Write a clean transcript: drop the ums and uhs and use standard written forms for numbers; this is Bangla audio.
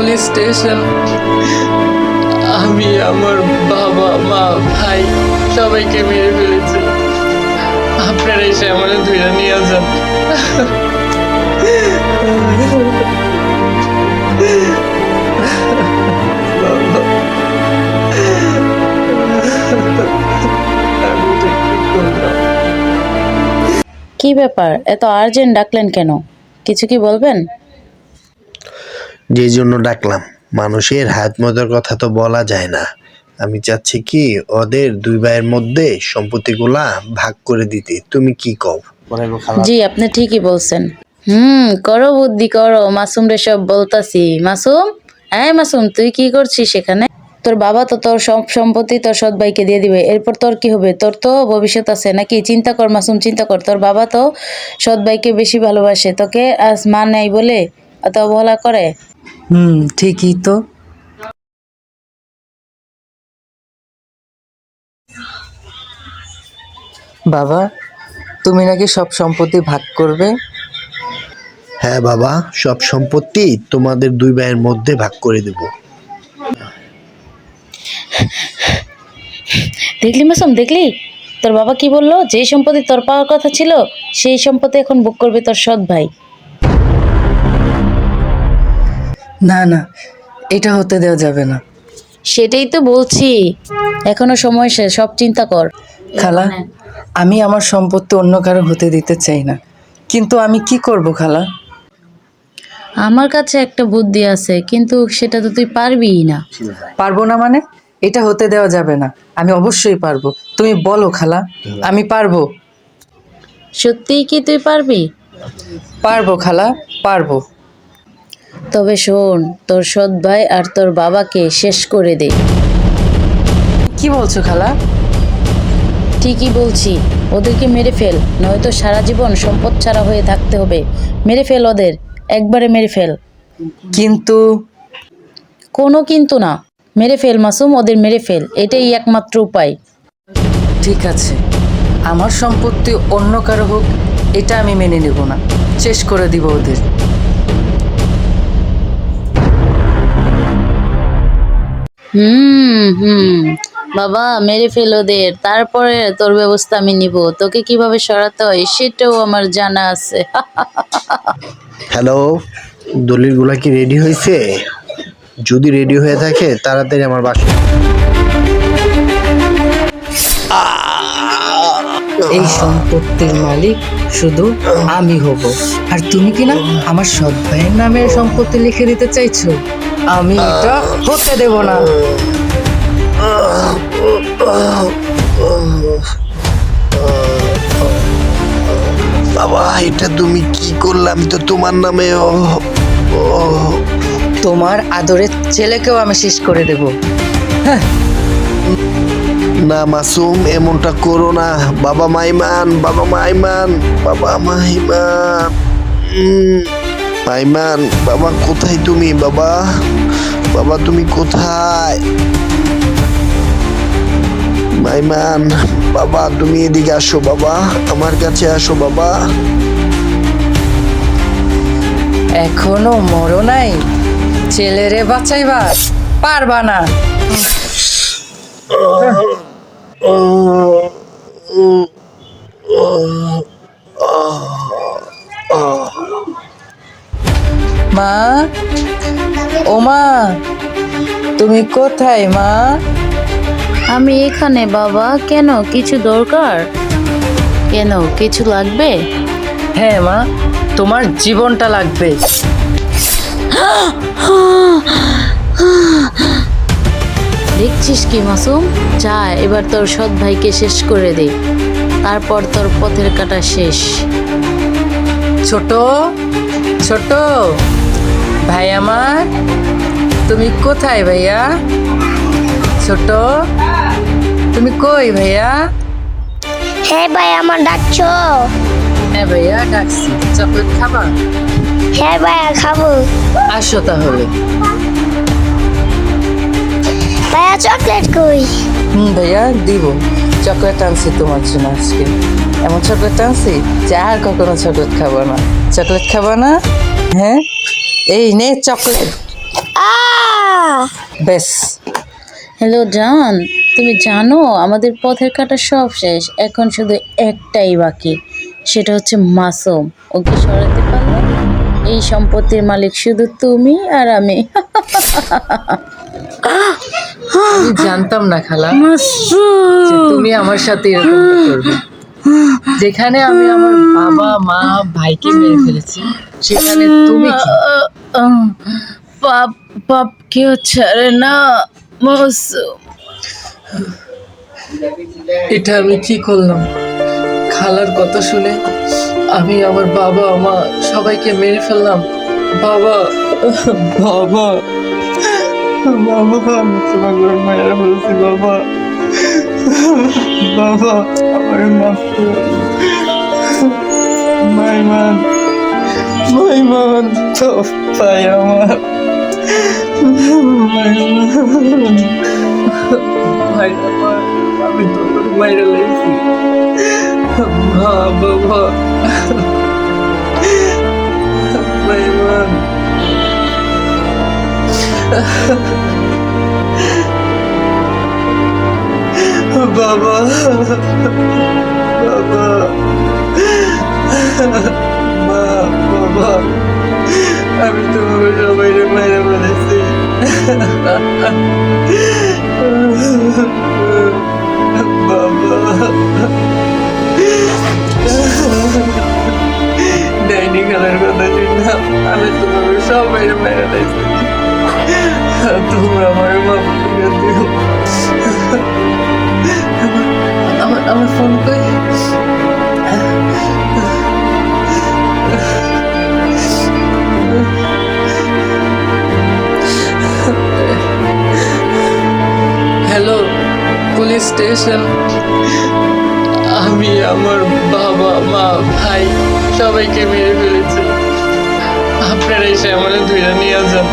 Police station. আমি আমার বাবা মা ভাই সবাইকে মেরে ফেলেছি। আপনারা এসে আমাদের ধরে নিয়ে যান। কি ব্যাপার, এত আর্জেন্ট ডাকলেন কেন? কিছু কি বলবেন? যে জন্য ডাকলাম, মানুষের হাত মজার কথা তো বলা যায় না। আমি চাচ্ছি কি ওদের দুই ভাইয়ের মধ্যে সম্পত্তিগুলা ভাগ করে দিতে। তুমি কি কও? জি, আপনি ঠিকই বলছেন। করো বুদ্ধি করো, মাসুম রে সব বলতাছি। মাসুম, হ্যাঁ মাসুম, তুই কি করছিস এখানে? তোর বাবা তো তোর সব সম্পত্তি তোর সৎ ভাইকে দিয়ে দিবে, এরপর তোর কি হবে? তোর তো ভবিষ্যৎ আছে নাকি? চিন্তা কর মাসুম, চিন্তা কর। তোর বাবা তো সৎ ভাইকে বেশি ভালোবাসে, তোকে আজ মা নাই বলে এত অবহেলা করে। ঠিকই তো। বাবা, তুমি নাকি সব সম্পত্তি ভাগ করবে? হ্যাঁ বাবা, সব সম্পত্তি তোমাদের দুই ভাইয়ের মধ্যে ভাগ করে দেব। দেখলি মাসুম, দেখলি তোর বাবা কি বললো? যে সম্পত্তি তোর পাওয়ার কথা ছিল সেই সম্পত্তি এখন ভোগ করবে তোর সৎ ভাই। না না, এটা হতে দেওয়া যাবে না। সেটাই তো বলছি, এখনো সময় শেষ, সব চিন্তা কর। খালা, আমি আমার সম্পত্তি অন্য কারো হতে দিতে চাই না, কিন্তু আমি কি করব খালা? আমার কাছে একটা বুদ্ধি আছে, কিন্তু সেটা তো তুই পারবিই না। পারবো না মানে? এটা হতে দেওয়া যাবে না। আমি অবশ্যই পারবো। তুমি বলো খালা, আমি পারবো। সত্যিই কি তুই পারবি? পারবো খালা, পারবো। তবে শোন, তোর সৎ ভাই আর তোর বাবাকে শেষ করে দে। কি বলছো খালা? ঠিকই বলছি, ওদেরকে মেরে ফেল, নয়তো সারা জীবন সম্পদ ছাড়া হয়ে থাকতে হবে। মেরে ফেল ওদের, একবারে মেরে ফেল। কিন্তু কোনো কিন্তু না, মেরে ফেল মাসুম, ওদের মেরে ফেল, এটাই একমাত্র উপায়। ঠিক আছে, আমার সম্পত্তি অন্য কারো হোক, এটা আমি মেনে নেব না। শেষ করে দিব ওদের। বাবা, মেরে ফেল ওদের, তারপরে তোর ব্যবস্থা আমি নিব। তোকে কিভাবে সরাতে হয় সেটাও আমার জানা আছে। হ্যালো, দলিলগুলা কি রেডি হয়েছে? যদি রেডি হয়ে থাকে তাড়াতাড়ি আমার বাসায়। এই সম্পত্তির মালিক শুধু আমি হব, আর তুমি কি না আমার সৎ ভাইয়ের নামে সম্পত্তি লিখে দিতে চাইছো? আমি এটা হতে দেব না। বাবা, এটা তুমি কি করলে? আমি তো তোমার নামে তোমার আদরের ছেলেকেও আমি শেষ করে দেব। না মাসুম, এমনটা করো না। বাবা মাইমান, বাবা মাইমান, বাবা মাইমান, মাইমান, বাবা কোথায় তুমি? বাবা, বাবা তুমি কোথায়? মাইমান, বাবা তুমি এদিকে আসো। বাবা, আমার কাছে আসো বাবা। এখনো মরো নাই? ছেলেরে বাঁচাইবা পারবা না। মা, ও মা, তুমি কোথায় মা? আমি এখানে বাবা। কেন, কিছু দরকার? কেন, কিছু লাগবে? হ্যাঁ মা, তোমার জীবনটা লাগবে। দেখছিস কি মাসুম, যা এবার তোর সৎ ভাইকে শেষ করে দে, তারপর তোর পথের কাটা শেষ। ছোট ছোট ভাই আমার, তুমি কোথায় ভাইয়া? ছোট, তুমি কই ভাইয়া? হ্যাঁ ভাই, আমার ডাকছো? হ্যাঁ ভাইয়া ডাকছি। চকলেট খাবা? হ্যাঁ ভাইয়া, খাবো। আসো তাহলে। ভাইয়া চকলেট কই? ভাইয়া দিব। চকলেট আনছি তোমার জন্য আজকে। এমন চকলেট আনছি যে আর কখনো চকলেট খাবো না। চকলেট খাবো না? হ্যাঁ, এই নে চকলেট। বেশ, হ্যালো জান, তুমি জানো আমাদের পথের কাটা সব শেষ, এখন শুধু একটাই বাকি, সেটা হচ্ছে মাসুম। ওকে সরাতে পারলে এই সম্পত্তির মালিক শুধু তুমি আর আমি। আমি জানতাম না খালা যে মাসুম, তুমি আমার সাথে এরকমটা করবে। যেখানে আমি আমার বাবা মা ভাইকে মেরে ফেলেছি, সেখানে তুমি কি? পাপ পাপ কেউ ছাড়ে না মাসুম। এটা আমি কি করলাম? খালার কথা শুনে আমি আমার বাবা মা সবাইকে মেরে ফেললাম। বাবা, বাবা, বাবা, আমি তোমাকে মেরে ফেলছি বাবা। বাবা, আমার মাফ করো। মাইমান, মাইমান তো ভাই আমার। মাইমান, ভাই আমার, আমি তোকে মাইরে লেগেছি। বাবা, মাইমান। বাবা, বাবা, মা, বাবা, আমি তোমাকে সবাই মেরে ফেলেছি। বাবা, ডাইনি খেলার কথা শুনলাম, আমি তোমাকে সবাই মেরে ফেলেছি। তোমরা আমার মাফ করে দিও। আমার ফোন কই? Hello, police station. আমি আমার বাবা মা ভাই সবাইকে মেরে ফেলেছি। আপনারা এসে আমাদের ধরে নিয়ে যান।